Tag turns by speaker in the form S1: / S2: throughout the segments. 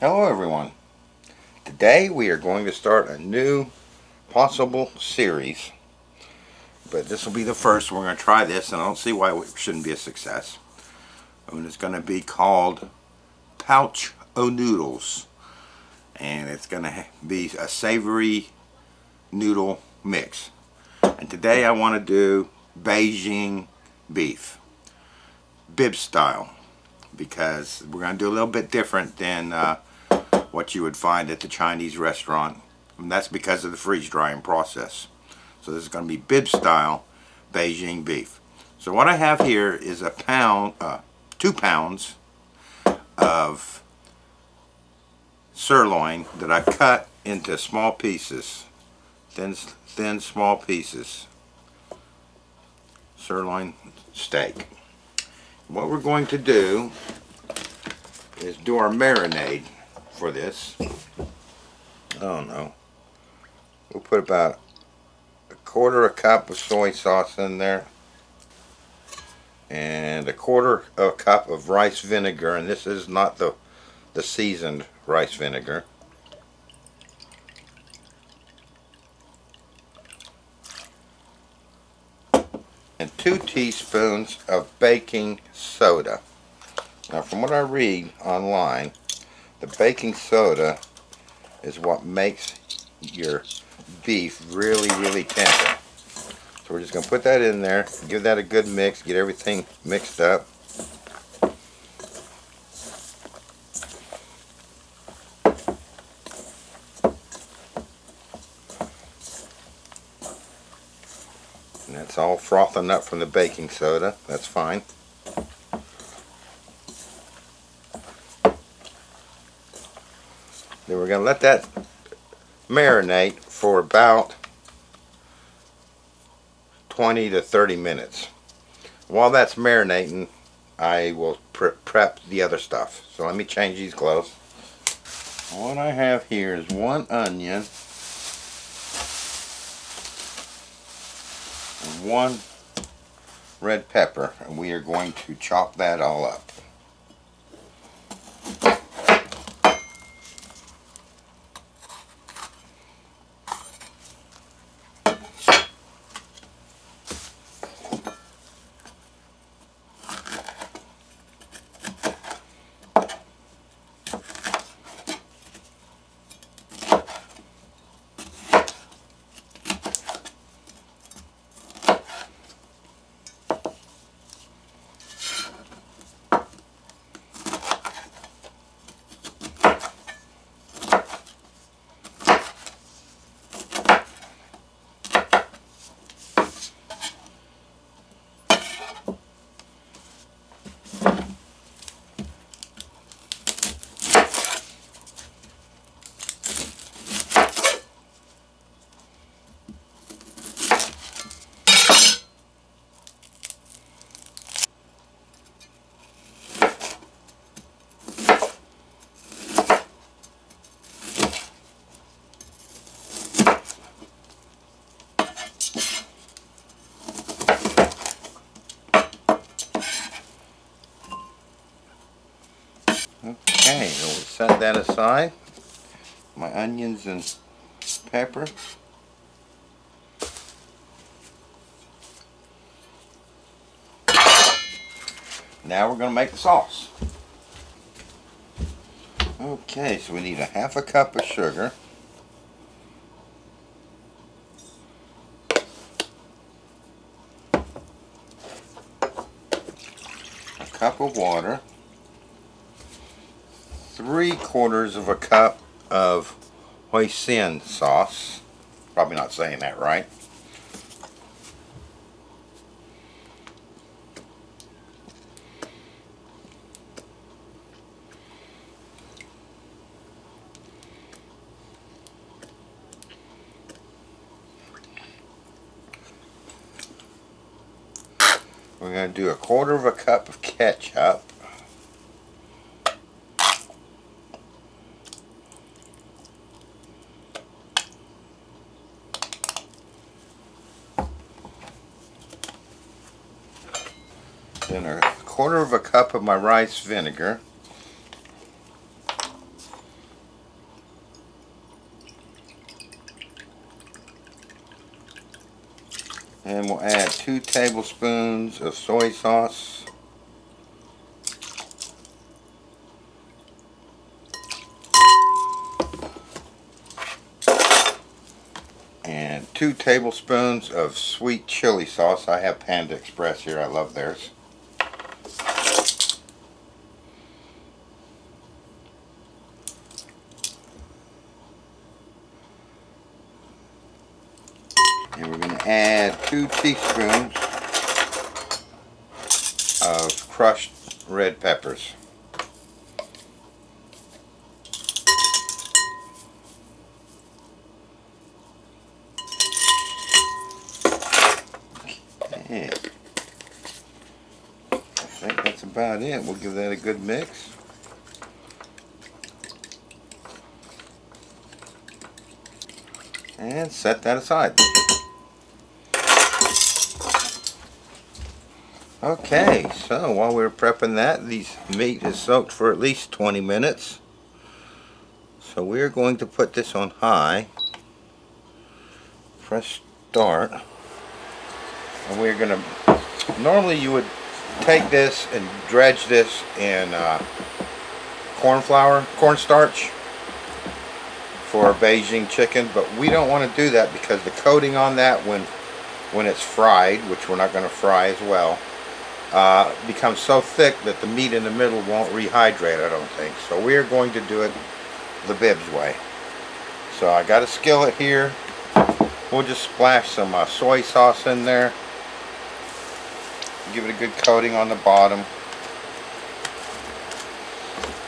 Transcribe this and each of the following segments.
S1: Hello everyone. Today we are going to start a new possible series, but this will be the first. We're going to try this and I don't see why it shouldn't be a success. And it's going to be called Pouch o' Noodles, and it's going to be a savory noodle mix. And today I want to do Beijing beef, bib style, because we're going to do a little bit different than what you would find at the Chinese restaurant, and that's because of the freeze drying process. So this is going to be bib style Beijing beef. So what I have here is 2 pounds of sirloin that I cut into small pieces, thin small pieces, sirloin steak. What we're going to do is do our marinade for this. I don't know. We'll put about a quarter a cup of soy sauce in there, and a quarter of a cup of rice vinegar, and this is not the seasoned rice vinegar. And 2 teaspoons of baking soda. Now from what I read online, the baking soda is what makes your beef really tender. So we're just going to put that in there, give that a good mix, get everything mixed up. And that's all frothing up from the baking soda. That's fine. Then we're going to let that marinate for about 20 to 30 minutes. While that's marinating, I will prep the other stuff. So let me change these clothes. What I have here is 1 onion and 1 red pepper, and we are going to chop that all up. Okay, we'll set that aside. My onions and pepper. Now we're going to make the sauce. Okay, so we need a half a cup of sugar, a cup of water, 3/4 of a cup of hoisin sauce. Probably not saying that right. We're going to do a 1/4 of a cup of ketchup. Then a 1/4 of a cup of my rice vinegar. And we'll add 2 tablespoons of soy sauce. And 2 tablespoons of sweet chili sauce. I have Panda Express here. I love theirs. And we're going to add 2 teaspoons of crushed red peppers. Okay. I think that's about it. We'll give that a good mix. And set that aside. Okay, so while we're prepping that, the meat is soaked for at least 20 minutes. So we're going to put this on high. Press start. And we're going to, normally you would take this and dredge this in cornstarch for Beijing chicken, but we don't want to do that because the coating on that when it's fried, which we're not going to fry as well, becomes so thick that the meat in the middle won't rehydrate, I don't think. So we're going to do it the Bibbs way. So I got a skillet here. We'll just splash some soy sauce in there. Give it a good coating on the bottom.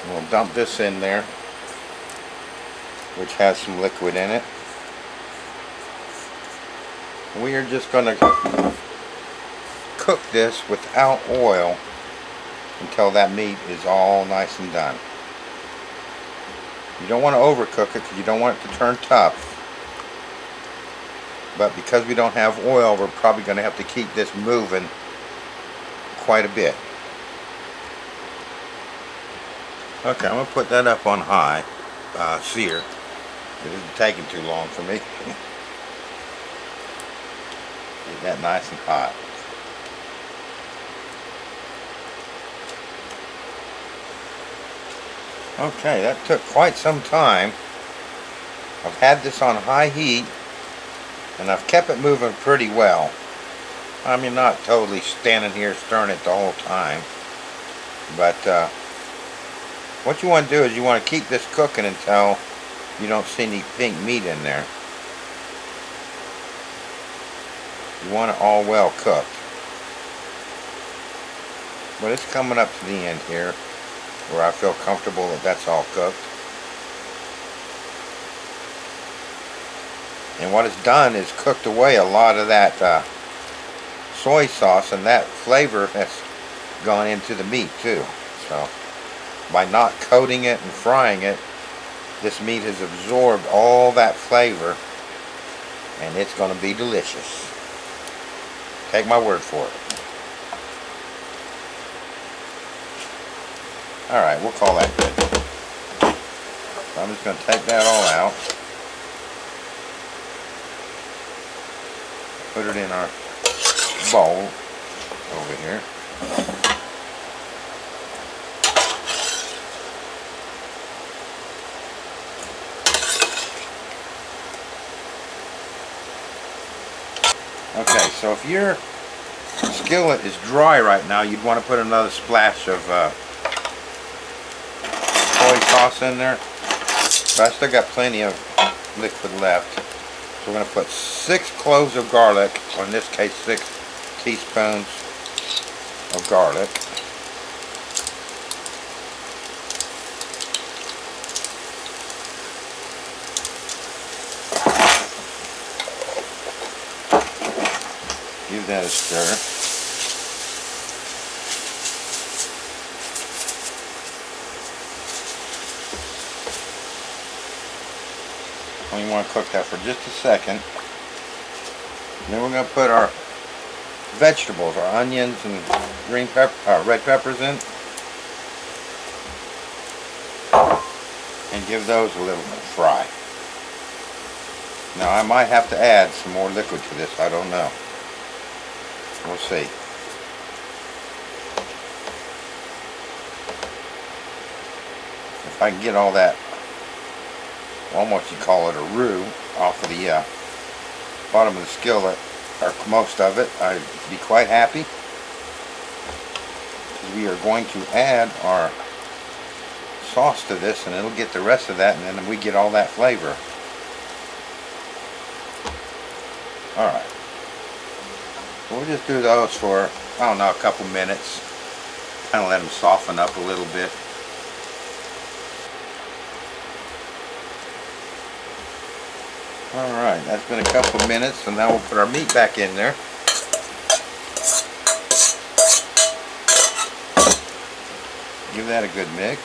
S1: We'll dump this in there, which has some liquid in it. We are just going to cook this without oil until that meat is all nice and done. You don't want to overcook it because you don't want it to turn tough. But because we don't have oil, we're probably going to have to keep this moving quite a bit. Okay, I'm going to put that up on high, sear. It isn't taking too long for me. Get that nice and hot. Okay, that took quite some time. I've had this on high heat and I've kept it moving pretty well. I mean, not totally standing here stirring it the whole time, but what you want to do is you want to keep this cooking until you don't see any pink meat in there. You want it all well cooked. But it's coming up to the end here where I feel comfortable that that's all cooked. And what it's done is cooked away a lot of that soy sauce, and that flavor has gone into the meat too. So by not coating it and frying it, this meat has absorbed all that flavor, and it's going to be delicious. Take my word for it. Alright, we'll call that good. So I'm just going to take that all out. Put it in our bowl over here. Okay, so if your skillet is dry right now, you'd want to put another splash of soy sauce in there. But I still got plenty of liquid left. So we're going to put 6 cloves of garlic, or in this case 6 teaspoons of garlic. Give that a stir. We want to cook that for just a second. And then we're going to put our vegetables, our onions and red peppers in, and give those a little fry. Now I might have to add some more liquid to this, I don't know. We'll see. If I can get all that, almost you call it a roux, off of the bottom of the skillet, or most of it, I'd be quite happy. We are going to add our sauce to this, and it'll get the rest of that, and then we get all that flavor. Alright. So we'll just do those for, I don't know, a couple minutes. Kind of let them soften up a little bit. Alright, that's been a couple minutes, and now we'll put our meat back in there. Give that a good mix.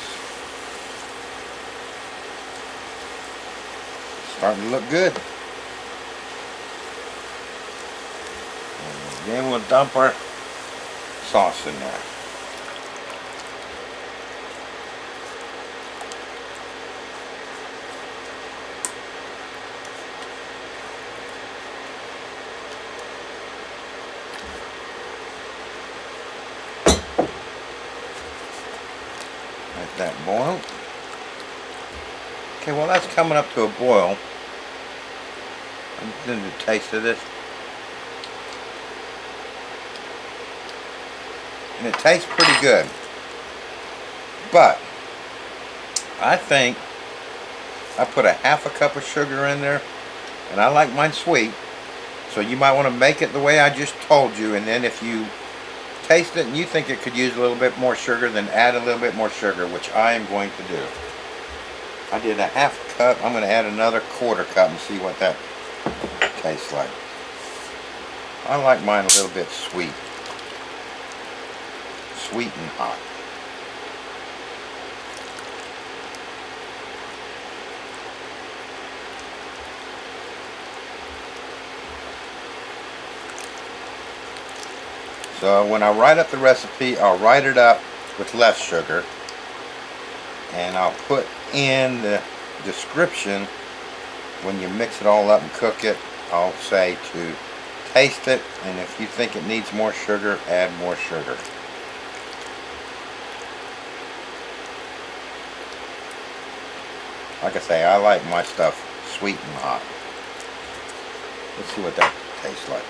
S1: Starting to look good. And then we'll dump our sauce in there. Let that boil. Okay, well that's coming up to a boil. I'm going to taste of this. And it tastes pretty good. But I think I put a half a cup of sugar in there, and I like mine sweet. So you might want to make it the way I just told you, and then if you taste it and you think it could use a little bit more sugar, then add a little bit more sugar, which I am going to do. I did a half cup. I'm going to add another quarter cup and see what that tastes like. I like mine a little bit sweet. Sweet and hot. So when I write up the recipe, I'll write it up with less sugar, and I'll put in the description when you mix it all up and cook it, I'll say to taste it, and if you think it needs more sugar, add more sugar. Like I say, I like my stuff sweet and hot. Let's see what that tastes like.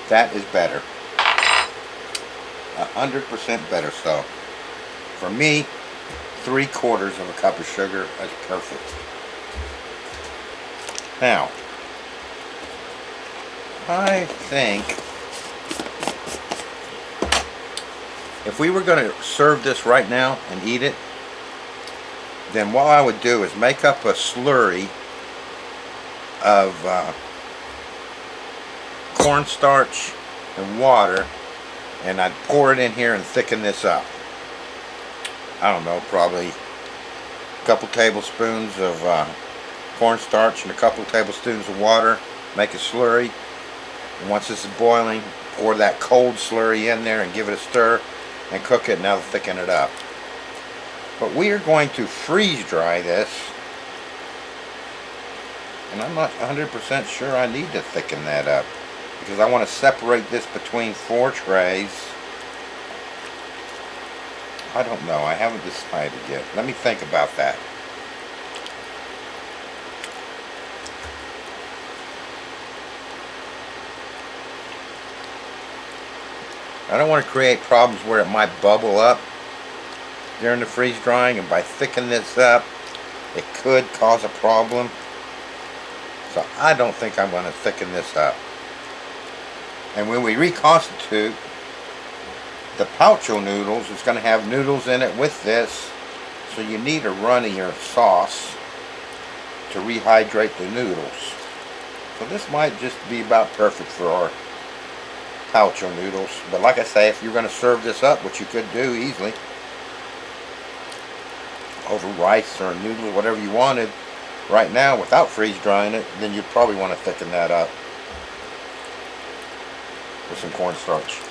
S1: That is better. 100% better. So for me, 3/4 of a cup of sugar is perfect. Now, I think if we were going to serve this right now and eat it, then what I would do is make up a slurry of cornstarch and water, and I'd pour it in here and thicken this up. I don't know, probably a couple tablespoons of cornstarch and a couple tablespoons of water. Make a slurry, and once this is boiling, pour that cold slurry in there and give it a stir and cook it, and that'll thicken it up. But we are going to freeze dry this, and I'm not 100% sure I need to thicken that up, because I want to separate this between 4 trays. I don't know. I haven't decided yet. Let me think about that. I don't want to create problems where it might bubble up during the freeze drying, and by thickening this up, it could cause a problem. So I don't think I'm going to thicken this up. And when we reconstitute, the Gaucho noodles is going to have noodles in it with this, so you need a runnier sauce to rehydrate the noodles. So this might just be about perfect for our Gaucho noodles. But like I say, if you're going to serve this up, which you could do easily, over rice or noodles, whatever you wanted, right now without freeze drying it, then you'd probably want to thicken that up with some cornstarch.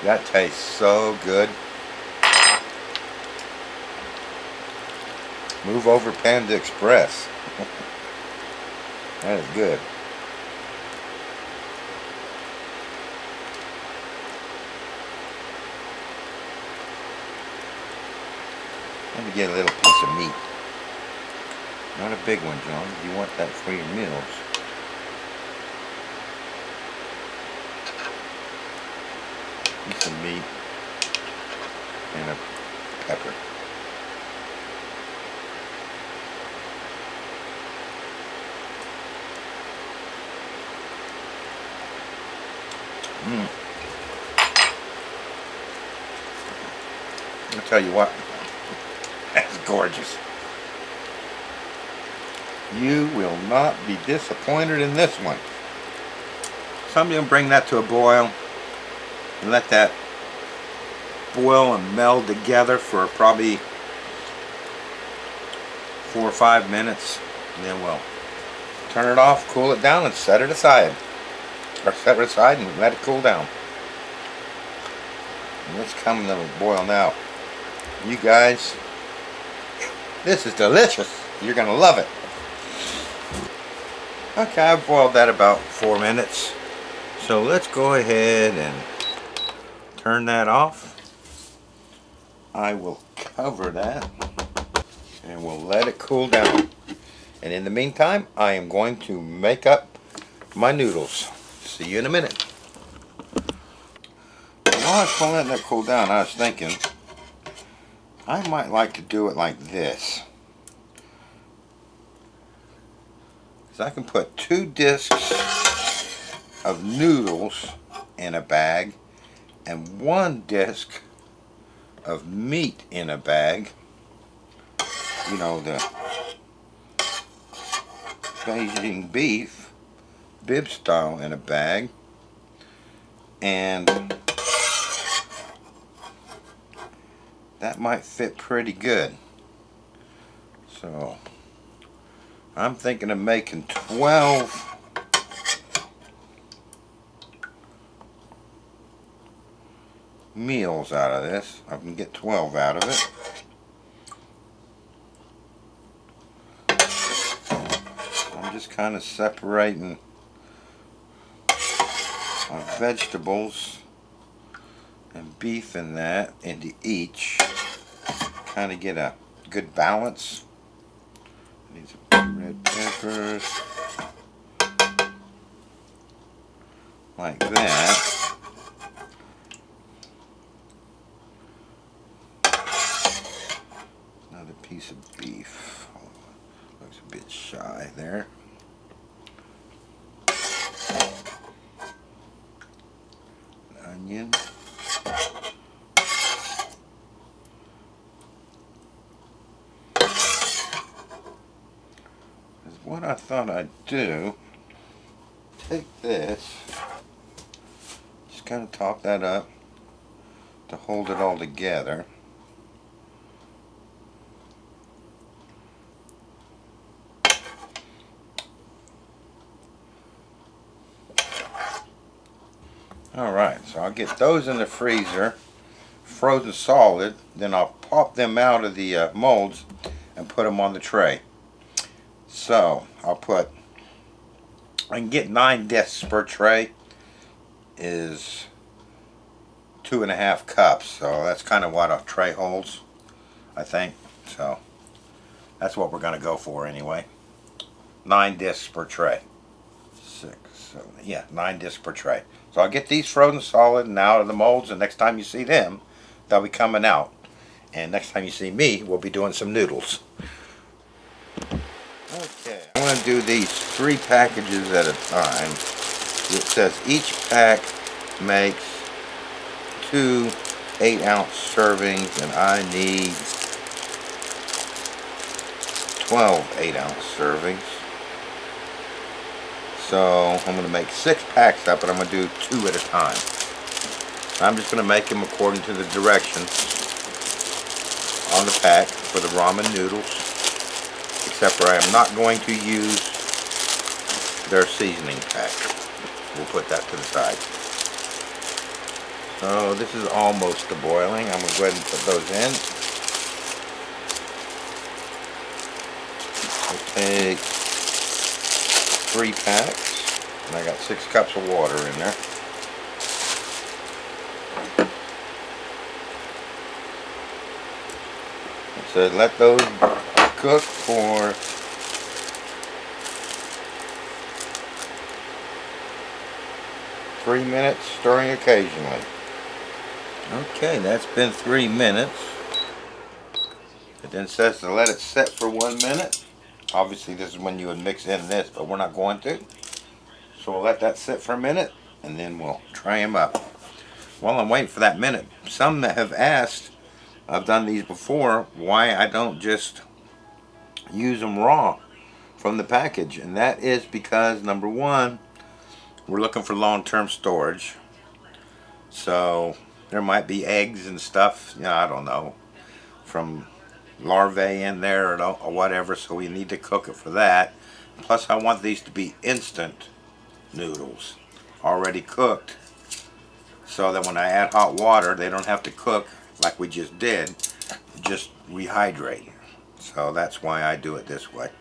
S1: That tastes so good. Move over Panda Express. That is good. Let me get a little piece of meat. Not a big one, John. You want that for your meals. Piece of meat and a pepper. I'll tell you what, that's gorgeous. You will not be disappointed in this one. So I'm going to bring that to a boil and let that boil and meld together for probably 4 or 5 minutes, and then we'll turn it off, cool it down, and set it aside. Or set it aside and let it cool down. And it's coming to a boil now. You guys, this is delicious. You're going to love it. Okay, I've boiled that about 4 minutes. So let's go ahead and turn that off. I will cover that and we'll let it cool down. And in the meantime, I am going to make up my noodles. See you in a minute. While I was letting that cool down, I was thinking I might like to do it like this. Because I can put 2 discs of noodles in a bag and 1 disc of meat in a bag. You know, the Beijing beef, bib style, in a bag. And that might fit pretty good. So I'm thinking of making 12 meals out of this. I can get 12 out of it. I'm just kind of separating my vegetables and beef in that into each. Kind of get a good balance. Need some red peppers. Like that. Another piece of beef. Looks a bit shy there. An onion. What I thought I'd do, take this, just kind of top that up to hold it all together. Alright, so I'll get those in the freezer, frozen solid, then I'll pop them out of the molds and put them on the tray. So I can get 9 discs per tray, is 2.5 cups. So that's kind of what a tray holds, I think. So that's what we're going to go for anyway. 9 discs per tray. 6, 7, yeah, 9 discs per tray. So I'll get these frozen solid and out of the molds, and next time you see them, they'll be coming out. And next time you see me, we'll be doing some noodles. Okay, I'm going to do these 3 packages at a time. It says each pack makes 2 8-ounce servings, and I need 12 8-ounce servings. So I'm going to make 6 packs up, but I'm going to do 2 at a time. I'm just going to make them according to the directions on the pack for the ramen noodles. Except for I am not going to use their seasoning pack. We'll put that to the side. So this is almost to boiling. I'm going to go ahead and put those in. We'll take 3 packs, and I got 6 cups of water in there. So let those cook for 3 minutes, stirring occasionally. Okay, that's been 3 minutes. It then says to let it set for 1 minute. Obviously this is when you would mix in this, but we're not going to. So we'll let that sit for a minute, and then we'll try them up. While I'm waiting for that minute, some that have asked, I've done these before, why I don't just use them raw from the package. And that is because, number one, we're looking for long-term storage. So there might be eggs and stuff, I don't know, from larvae in there or whatever, so we need to cook it for that. Plus I want these to be instant noodles, already cooked, so that when I add hot water they don't have to cook like we just did, just rehydrate. So that's why I do it this way.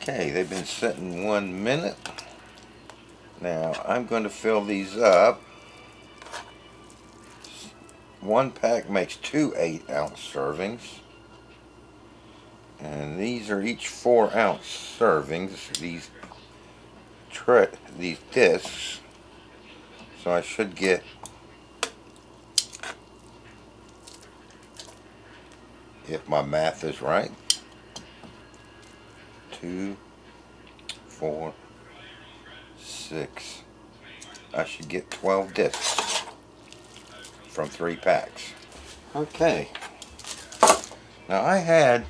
S1: Okay, they've been sitting 1 minute. Now I'm going to fill these up. 1 pack makes 2 8-ounce servings, and these are each 4-ounce servings, these discs. So I should get if my math is right, 2, 4, 6. I should get 12 discs from 3 packs. Okay. Now I had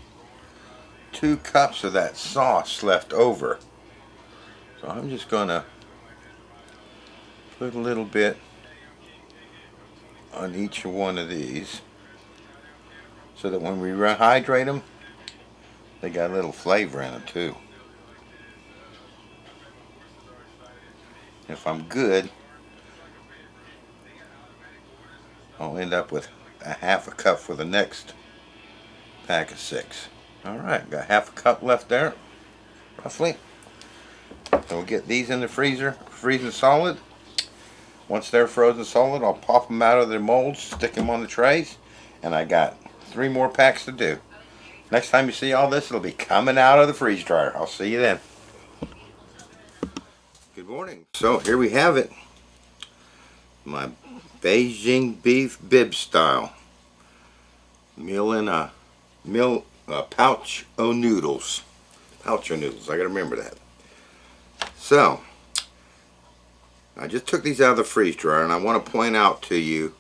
S1: 2 cups of that sauce left over. So I'm just gonna put a little bit on each one of these, so that when we rehydrate them, they got a little flavor in it too. If I'm good, I'll end up with a half a cup for the next pack of 6. Alright, got half a cup left there, roughly. So we'll get these in the freezer, freezing solid. Once they're frozen solid, I'll pop them out of their molds, stick them on the trays, and I got 3 more packs to do. Next time you see all this, it'll be coming out of the freeze dryer. I'll see you then. Good morning. So here we have it. My Beijing beef bib style. Meal in a pouch of noodles. Pouch of noodles. I gotta remember that. So I just took these out of the freeze dryer, and I want to point out to you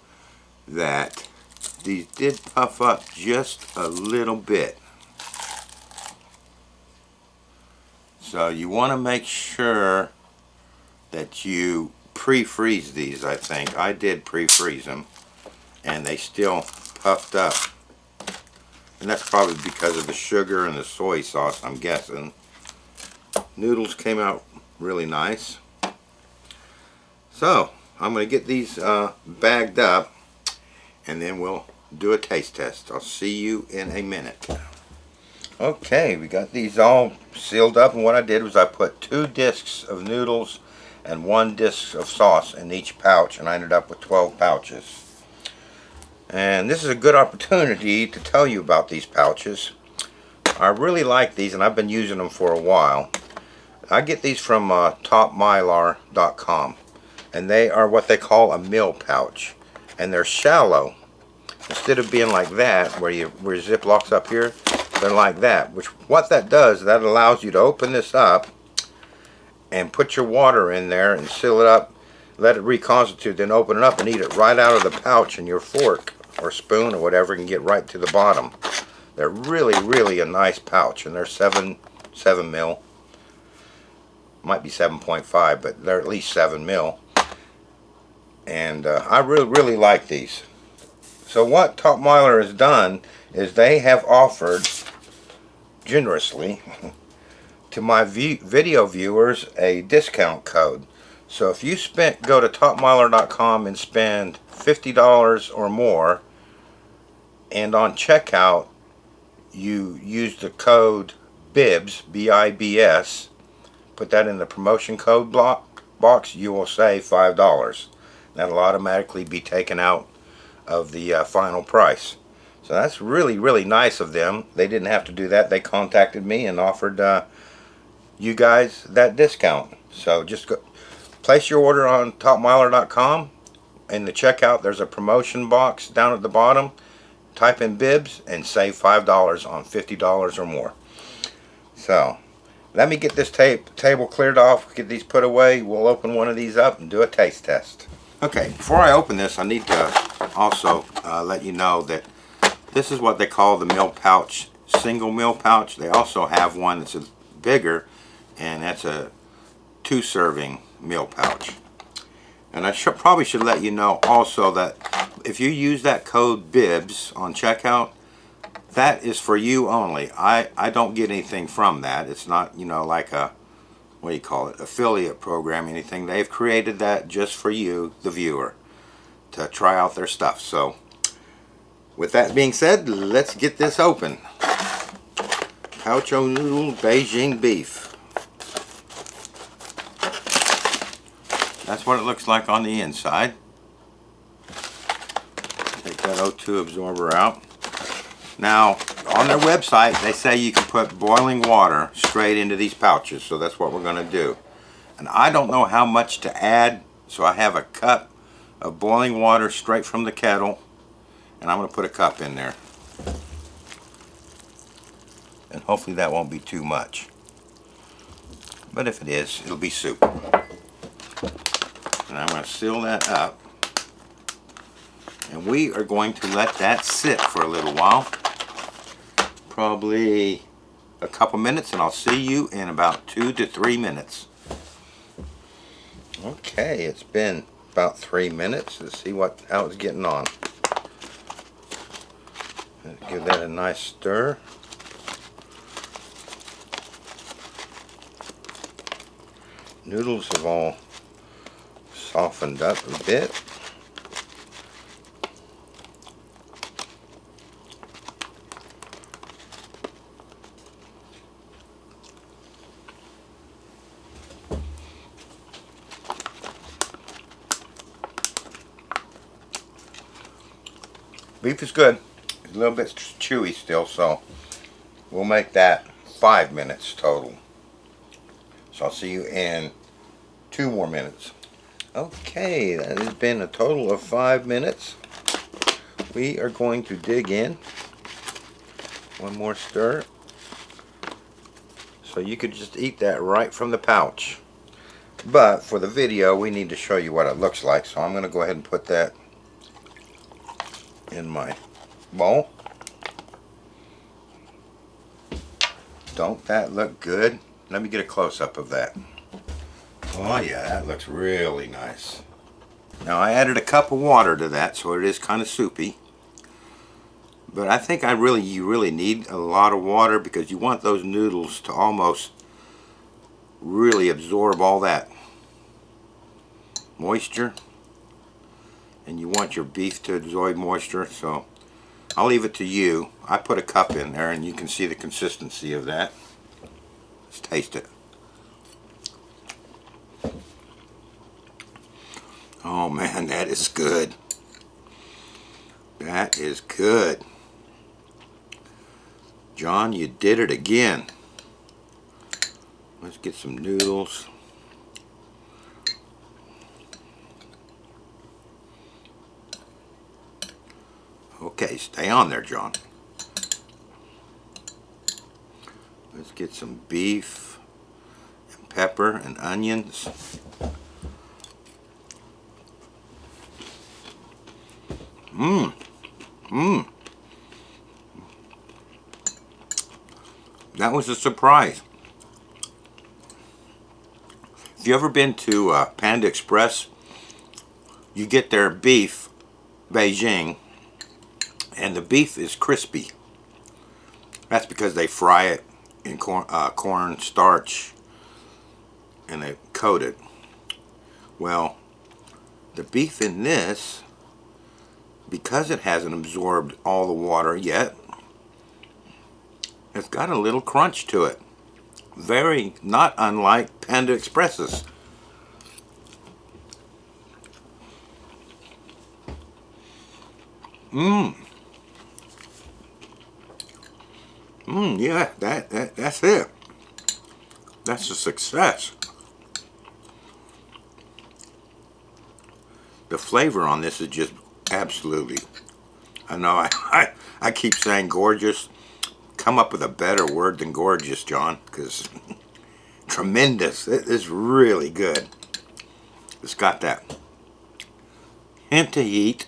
S1: that these did puff up just a little bit. So you want to make sure that you pre-freeze these. I think I did pre-freeze them, and they still puffed up, and that's probably because of the sugar and the soy sauce, I'm guessing. Noodles came out really nice. So I'm going to get these bagged up, and then we'll do a taste test. I'll see you in a minute. Okay, we got these all sealed up, and what I did was I put 2 discs of noodles and 1 disc of sauce in each pouch, and I ended up with 12 pouches. And this is a good opportunity to tell you about these pouches. I really like these, and I've been using them for a while. I get these from topmylar.com, and they are what they call a meal pouch, and they're shallow. Instead of being like that, where Ziplocs up here, they're like that. What that does, that allows you to open this up and put your water in there and seal it up, let it reconstitute, then open it up and eat it right out of the pouch, and your fork or spoon or whatever can get right to the bottom. They're really, really a nice pouch, and they're 7 mil. Might be 7.5, but they're at least 7 mil. And I really like these. So what Top Mylar has done is they have offered generously to my video viewers a discount code. So if you go to topmiler.com and spend $50 or more, and on checkout you use the code BIBS, B-I-B-S, put that in the promotion code box, you will save $5. That'll automatically be taken out of the final price. So that's really, really nice of them. They didn't have to do that. They contacted me and offered you guys that discount. So just go place your order on topmiler.com. In the checkout, there's a promotion box down at the bottom. Type in BIBS and save $5 on $50 or more. So let me get this table cleared off, get these put away. We'll open one of these up and do a taste test. Okay, before I open this, I need to also let you know that this is what they call the meal pouch, single meal pouch. They also have one that's bigger, and that's a 2-serving meal pouch. And I probably should let you know also that if you use that code BIBS on checkout, that is for you only. I don't get anything from that. It's not, you know, like a, what do you call it, affiliate program, anything. They've created that just for you, the viewer, to try out their stuff. So with that being said, let's get this open. Poucho Noodle Beijing beef. That's what it looks like on the inside. Take that O2 absorber out. Now, on their website, they say you can put boiling water straight into these pouches, so that's what we're going to do. And I don't know how much to add, so I have a cup of boiling water straight from the kettle, and I'm going to put a cup in there. And hopefully that won't be too much. But if it is, it'll be soup. And I'm going to seal that up. And we are going to let that sit for a little while. Probably a couple minutes, and I'll see you in about 2 to 3 minutes. Okay, it's been about 3 minutes. Let's see how it's getting on. Give that a nice stir. Noodles have all softened up a bit. Beef is good. It's a little bit chewy still, so we'll make that 5 minutes total. So I'll see you in 2 more minutes. Okay, that has been a total of 5 minutes. We are going to dig in. One more stir. So you could just eat that right from the pouch. But for the video, we need to show you what it looks like. So I'm going to go ahead and put that in my bowl. Don't that look good? Let me get a close-up of that. Oh yeah, that looks really nice. Now I added a cup of water to that, so it is kind of soupy. But I think you really need a lot of water, because you want those noodles to almost really absorb all that moisture. And you want your beef to absorb moisture, so I'll leave it to you. I put a cup in there, and you can see the consistency of that. Let's taste it. Oh man, that is good. That is good. John, you did it again. Let's get some noodles. Okay, stay on there, John. Let's get some beef and pepper and onions. That was a surprise. If you ever been to Panda Express, you get their beef, Beijing, and the beef is crispy. That's because they fry it in corn starch and they coat it. Well, the beef in this, because it hasn't absorbed all the water yet, it's got a little crunch to it. Very not unlike Panda Expresses. Mmm. Yeah, that's it. That's a success. The flavor on this is just absolutely, I know I keep saying gorgeous. Come up with a better word than gorgeous, John, because tremendous. It is really good. It's got that hint of heat,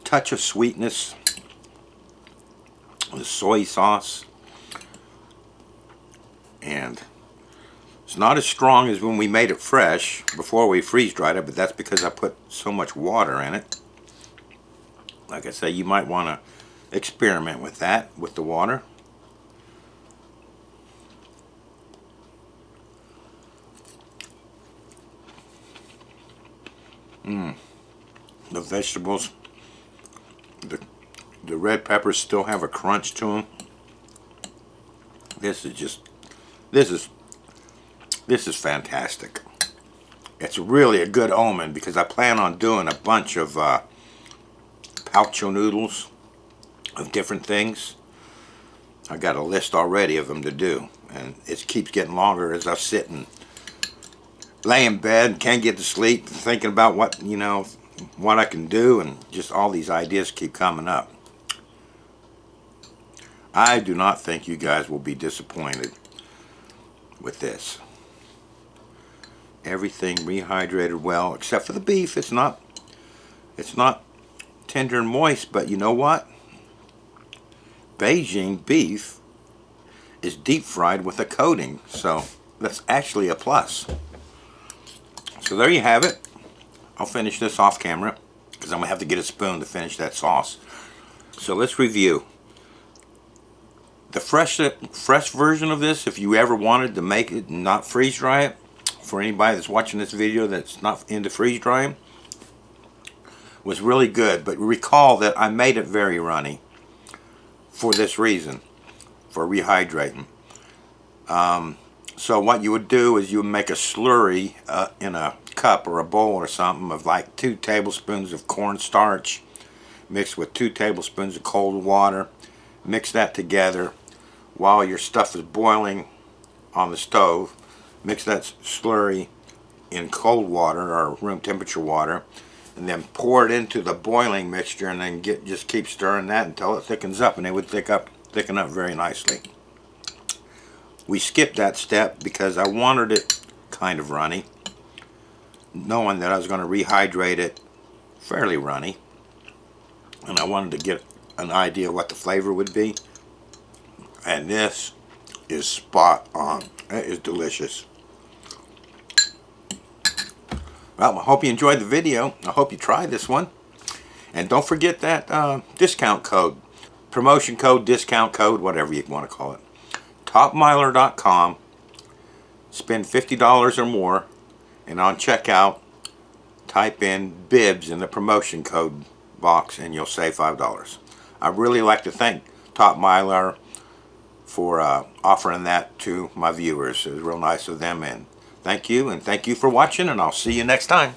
S1: touch of sweetness, the soy sauce, and it's not as strong as when we made it fresh before we freeze dried it, but that's because I put so much water in it. Like I say, you might want to experiment with that, with the water. The vegetables, the red peppers still have a crunch to them. This is just, this is this is fantastic. It's really a good omen because I plan on doing a bunch of poucho noodles of different things. I got a list already of them to do, and it keeps getting longer as I sit and lay in bed and can't get to sleep, thinking about what what I can do, and just all these ideas keep coming up. I do not think you guys will be disappointed with this. Everything rehydrated well, except for the beef. It's not tender and moist, but you know what? Beijing beef is deep fried with a coating, so that's actually a plus. So there you have it. I'll finish this off camera because I'm gonna have to get a spoon to finish that sauce. So let's review. The fresh version of this, if you ever wanted to make it and not freeze dry it, for anybody that's watching this video that's not into freeze drying, was really good. But recall that I made it very runny for this reason, for rehydrating. So what you would do is you would make a slurry in a cup or a bowl or something of like 2 tablespoons of cornstarch mixed with 2 tablespoons of cold water. Mix that together while your stuff is boiling on the stove. Mix that slurry in cold water or room temperature water, and then pour it into the boiling mixture, and then just keep stirring that until it thickens up, and it would thicken up very nicely. We skipped that step because I wanted it kind of runny, knowing that I was going to rehydrate it fairly runny, and I wanted to get an idea what the flavor would be. And this is spot on. It is delicious. Well, I hope you enjoyed the video. I hope you try this one. And don't forget that discount code, promotion code, discount code, whatever you want to call it. Topmiler.com. Spend $50 or more, and on checkout, type in BIBS in the promotion code box, and you'll save $5. I really like to thank Top Miler for offering that to my viewers. It was real nice of them, and thank you for watching, and I'll see you next time.